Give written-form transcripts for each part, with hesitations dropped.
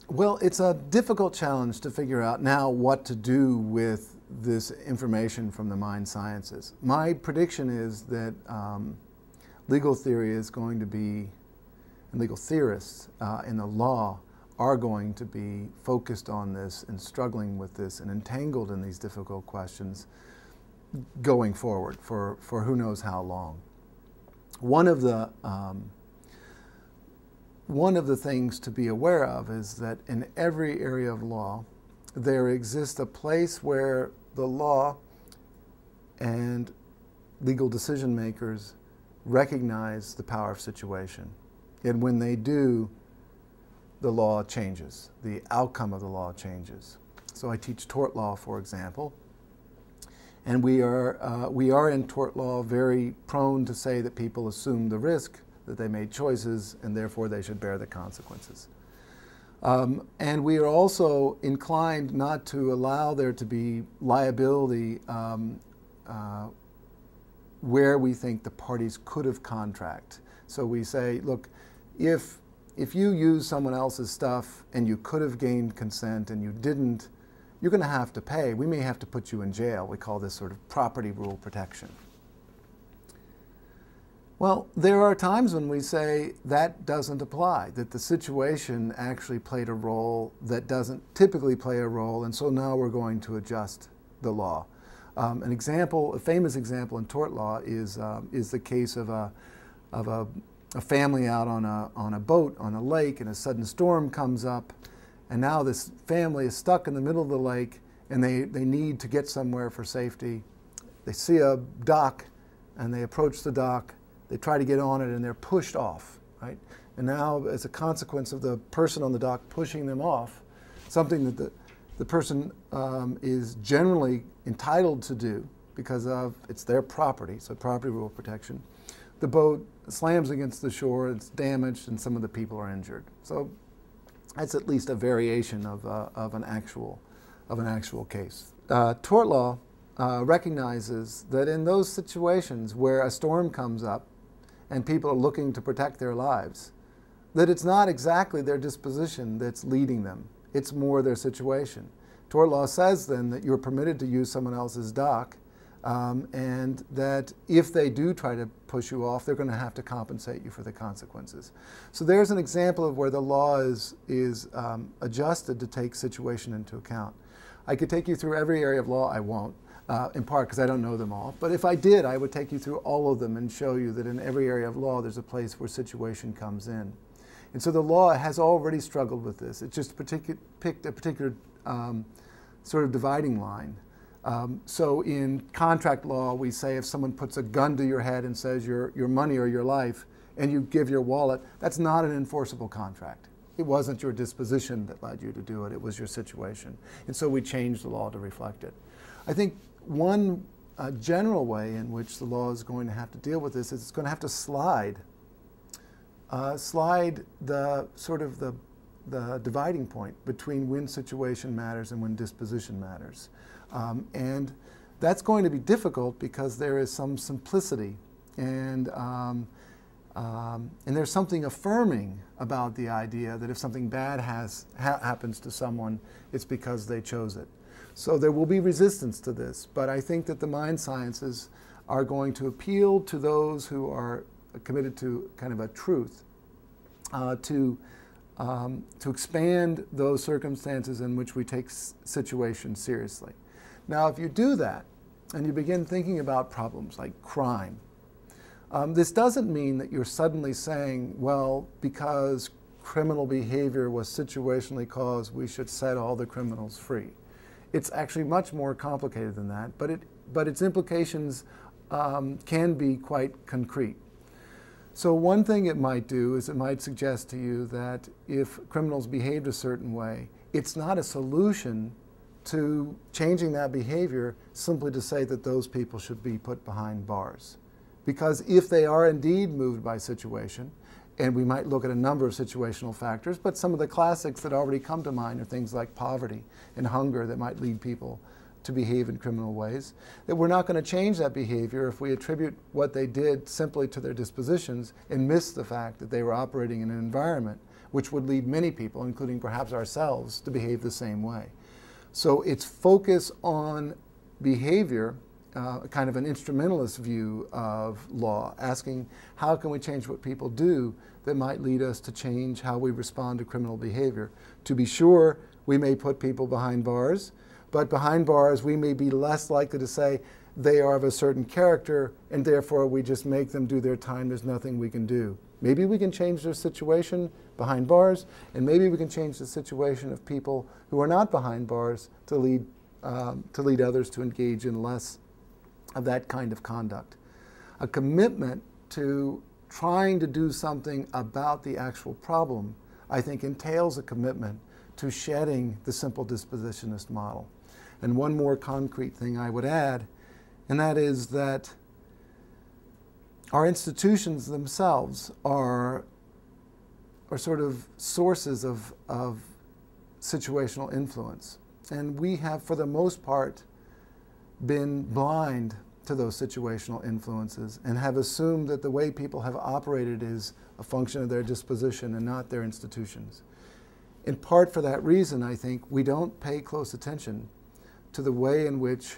Well, it's a difficult challenge to figure out now what to do with this information from the mind sciences. My prediction is that legal theory is going to be, and legal theorists in the law are going to be focused on this and struggling with this and entangled in these difficult questions going forward for who knows how long. One of the things to be aware of is that in every area of law, there exists a place where the law and legal decision makers recognize the power of situation. And when they do, the law changes. The outcome of the law changes. So I teach tort law, for example, and we are in tort law very prone to say that people assume the risk, that they made choices, and therefore they should bear the consequences. And we are also inclined not to allow there to be liability where we think the parties could have contract. So we say, look, if you use someone else's stuff and you could have gained consent and you didn't, you're going to have to pay. We may have to put you in jail. We call this sort of property rule protection. Well, there are times when we say that doesn't apply, that the situation actually played a role that doesn't typically play a role, and so now we're going to adjust the law. An example, a famous example in tort law is the case of a family out on a boat on a lake, and a sudden storm comes up, and now this family is stuck in the middle of the lake, and they need to get somewhere for safety. They see a dock, and they approach the dock. They try to get on it, and they're pushed off, right? And now, as a consequence of the person on the dock pushing them off, something that the person is generally entitled to do because it's their property, so property rule protection, the boat slams against the shore, it's damaged, and some of the people are injured. So that's at least a variation of an actual case. Tort law recognizes that in those situations where a storm comes up and people are looking to protect their lives, that it's not exactly their disposition that's leading them. It's more their situation. Tort law says then that you're permitted to use someone else's dock, and that if they do try to push you off, they're going to have to compensate you for the consequences. So there's an example of where the law is adjusted to take situation into account. I could take you through every area of law. I won't. In part because I don't know them all. But if I did, I would take you through all of them and show you that in every area of law there's a place where situation comes in. And so the law has already struggled with this. It just picked a particular sort of dividing line. So in contract law, we say if someone puts a gun to your head and says your money or your life, and you give your wallet, that's not an enforceable contract. It wasn't your disposition that led you to do it. It was your situation. And so we changed the law to reflect it. I think one general way in which the law is going to have to deal with this is it's going to have to slide the sort of the dividing point between when situation matters and when disposition matters. And that's going to be difficult because there is some simplicity and there's something affirming about the idea that if something bad happens to someone, it's because they chose it. So there will be resistance to this, but I think that the mind sciences are going to appeal to those who are committed to kind of a truth, to expand those circumstances in which we take situations seriously. Now, if you do that, and you begin thinking about problems like crime, this doesn't mean that you're suddenly saying, well, because criminal behavior was situationally caused, we should set all the criminals free. It's actually much more complicated than that, but its implications can be quite concrete. So one thing it might do is it might suggest to you that if criminals behaved a certain way, it's not a solution to changing that behavior simply to say that those people should be put behind bars. Because if they are indeed moved by situation, and we might look at a number of situational factors, but some of the classics that already come to mind are things like poverty and hunger that might lead people to behave in criminal ways, that we're not going to change that behavior if we attribute what they did simply to their dispositions and miss the fact that they were operating in an environment which would lead many people, including perhaps ourselves, to behave the same way. So its focus on behavior, kind of an instrumentalist view of law, asking how can we change what people do that might lead us to change how we respond to criminal behavior. To be sure, we may put people behind bars, but behind bars we may be less likely to say they are of a certain character and therefore we just make them do their time, there's nothing we can do. Maybe we can change their situation behind bars, and maybe we can change the situation of people who are not behind bars to lead others to engage in less of that kind of conduct. A commitment to trying to do something about the actual problem, I think, entails a commitment to shedding the simple dispositionist model. And one more concrete thing I would add, and that is that our institutions themselves are sort of sources of situational influence. And we have, for the most part, been blind to those situational influences and have assumed that the way people have operated is a function of their disposition and not their institutions. In part for that reason, I think, we don't pay close attention to the way in which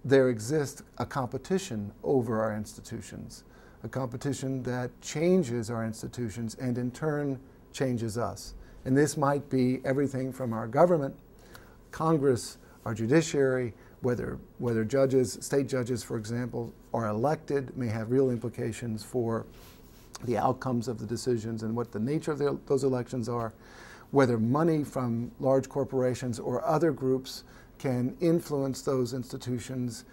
there exists a competition over our institutions, a competition that changes our institutions and in turn changes us. And this might be everything from our government, Congress, our judiciary, whether judges, state judges, for example, are elected, may have real implications for the outcomes of the decisions and what the nature of those elections are, whether money from large corporations or other groups can influence those institutions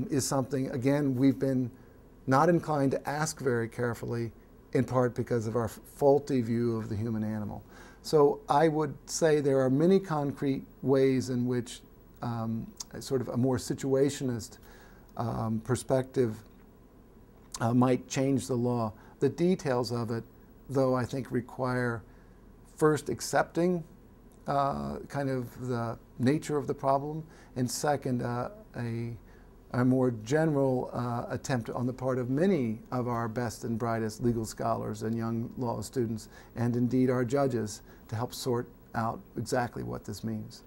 is something, again, we've been not inclined to ask very carefully, in part because of our faulty view of the human animal. So I would say there are many concrete ways in which sort of a more situationist perspective might change the law. The details of it, though, I think require first accepting kind of the nature of the problem, and second, a more general attempt on the part of many of our best and brightest legal scholars and young law students, and indeed our judges, to help sort out exactly what this means.